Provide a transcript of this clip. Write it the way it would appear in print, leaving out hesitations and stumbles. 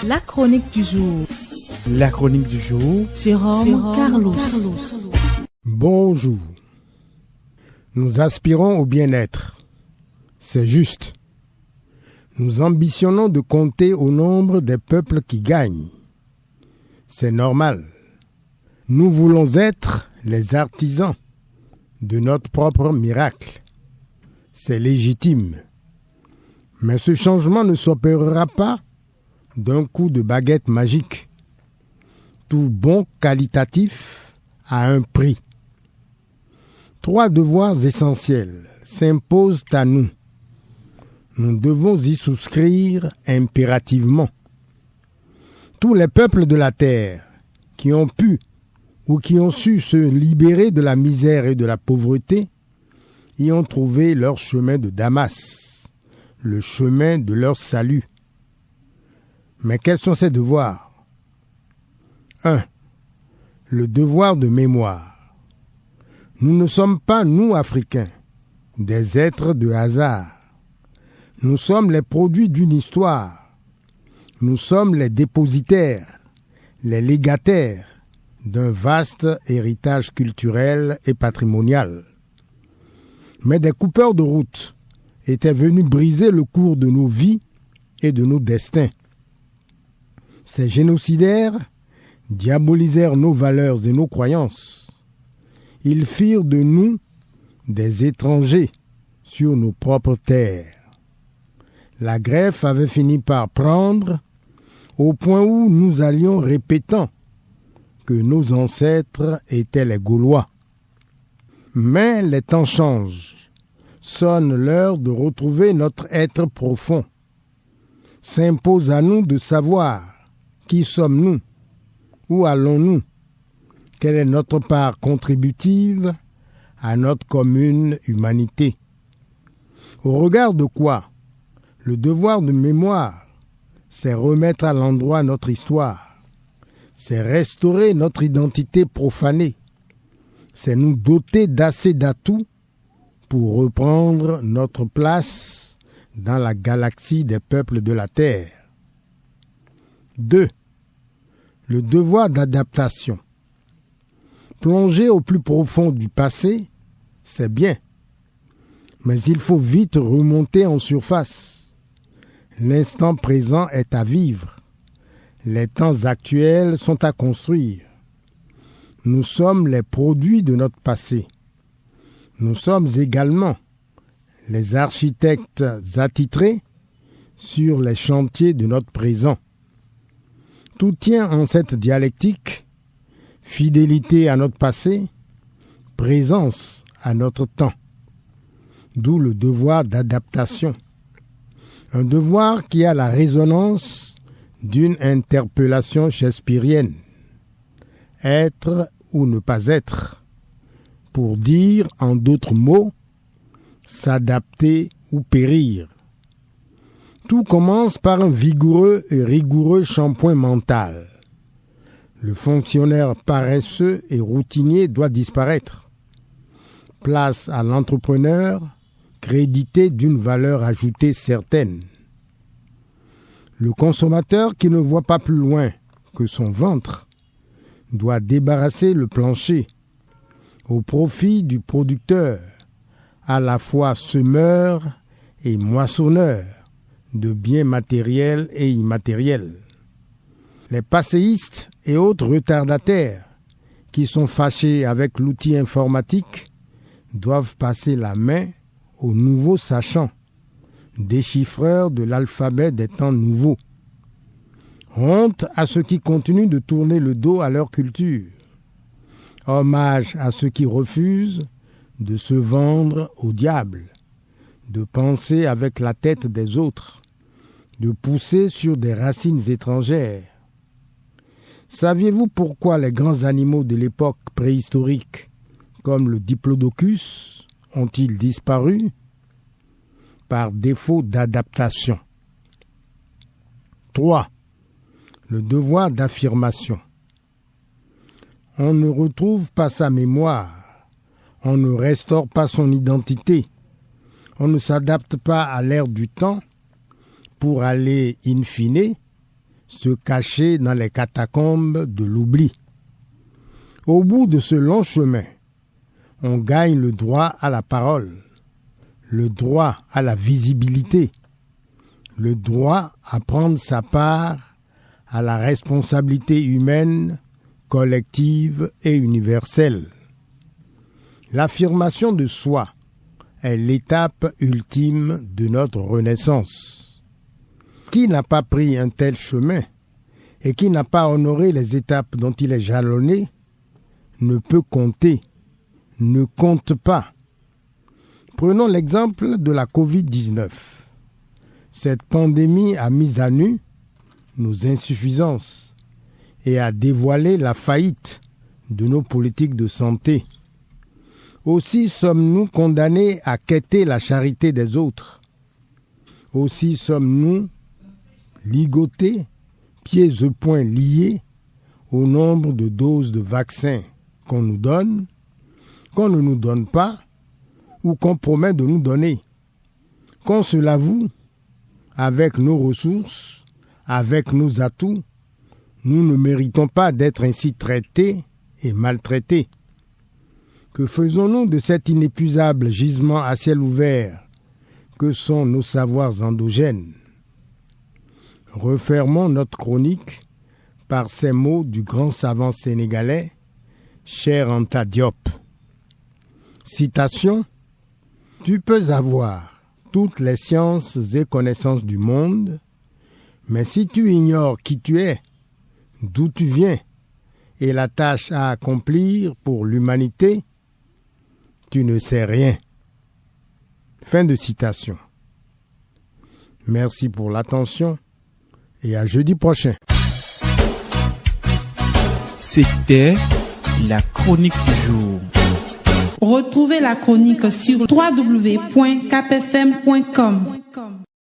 La chronique du jour. La chronique du jour. Jérôme Carlos. Bonjour. Nous aspirons au bien-être. C'est juste. Nous ambitionnons de compter au nombre des peuples qui gagnent. C'est normal. Nous voulons être les artisans de notre propre miracle. C'est légitime. Mais ce changement ne s'opérera pas d'un coup de baguette magique. Tout bon qualitatif a un prix. 3 devoirs essentiels s'imposent à nous. Nous devons y souscrire impérativement. Tous les peuples de la terre qui ont pu ou qui ont su se libérer de la misère et de la pauvreté y ont trouvé leur chemin de Damas, le chemin de leur salut. Mais quels sont ces devoirs ? 1. Le devoir de mémoire. Nous ne sommes pas, nous, Africains, des êtres de hasard. Nous sommes les produits d'une histoire. Nous sommes les dépositaires, les légataires d'un vaste héritage culturel et patrimonial. Mais des coupeurs de route étaient venus briser le cours de nos vies et de nos destins. Ces génocidaires diabolisèrent nos valeurs et nos croyances. Ils firent de nous des étrangers sur nos propres terres. La greffe avait fini par prendre au point où nous allions répétant que nos ancêtres étaient les Gaulois. Mais les temps changent. Sonne l'heure de retrouver notre être profond. S'impose à nous de savoir qui sommes-nous, où allons-nous, quelle est notre part contributive à notre commune humanité. Au regard de quoi le devoir de mémoire, c'est remettre à l'endroit notre histoire, c'est restaurer notre identité profanée, c'est nous doter d'assez d'atouts pour reprendre notre place dans la galaxie des peuples de la Terre. 2. Le devoir d'adaptation. Plonger au plus profond du passé, c'est bien, mais il faut vite remonter en surface. L'instant présent est à vivre. Les temps actuels sont à construire. Nous sommes les produits de notre passé. Nous sommes également les architectes attitrés sur les chantiers de notre présent. Tout tient en cette dialectique, fidélité à notre passé, présence à notre temps. D'où le devoir d'adaptation. Un devoir qui a la résonance d'une interpellation shakespearienne. Être ou ne pas être, pour dire en d'autres mots, s'adapter ou périr. Tout commence par un vigoureux et rigoureux shampoing mental. Le fonctionnaire paresseux et routinier doit disparaître. Place à l'entrepreneur, crédité d'une valeur ajoutée certaine. Le consommateur qui ne voit pas plus loin que son ventre doit débarrasser le plancher au profit du producteur, à la fois semeur et moissonneur de biens matériels et immatériels. Les passéistes et autres retardataires qui sont fâchés avec l'outil informatique doivent passer la main aux nouveaux sachants, déchiffreurs de l'alphabet des temps nouveaux. Honte à ceux qui continuent de tourner le dos à leur culture. Hommage à ceux qui refusent de se vendre au diable, de penser avec la tête des autres, de pousser sur des racines étrangères. Saviez-vous pourquoi les grands animaux de l'époque préhistorique, comme le diplodocus, ont-ils disparu ? Par défaut d'adaptation. 3. Le devoir d'affirmation. On ne retrouve pas sa mémoire, on ne restaure pas son identité, on ne s'adapte pas à l'ère du temps pour aller, in fine, se cacher dans les catacombes de l'oubli. Au bout de ce long chemin, on gagne le droit à la parole, le droit à la visibilité, le droit à prendre sa part à la responsabilité humaine, collective et universelle. L'affirmation de soi est l'étape ultime de notre renaissance. Qui n'a pas pris un tel chemin et qui n'a pas honoré les étapes dont il est jalonné ne peut compter, ne compte pas. Prenons l'exemple de la Covid-19. Cette pandémie a mis à nu nos insuffisances et a dévoilé la faillite de nos politiques de santé. Aussi sommes-nous condamnés à quêter la charité des autres. Aussi sommes-nous ligotés, pieds et poings liés, au nombre de doses de vaccins qu'on nous donne, qu'on ne nous donne pas ou qu'on promet de nous donner. Qu'on se l'avoue, avec nos ressources, avec nos atouts, nous ne méritons pas d'être ainsi traités et maltraités. Que faisons-nous de cet inépuisable gisement à ciel ouvert que sont nos savoirs endogènes? Refermons notre chronique par ces mots du grand savant sénégalais, Cheikh Anta Diop. Citation: « Tu peux avoir toutes les sciences et connaissances du monde, mais si tu ignores qui tu es, d'où tu viens et la tâche à accomplir pour l'humanité, tu ne sais rien. » Fin de citation. Merci pour l'attention et à jeudi prochain. C'était la chronique du jour. Retrouvez la chronique sur www.capfm.com.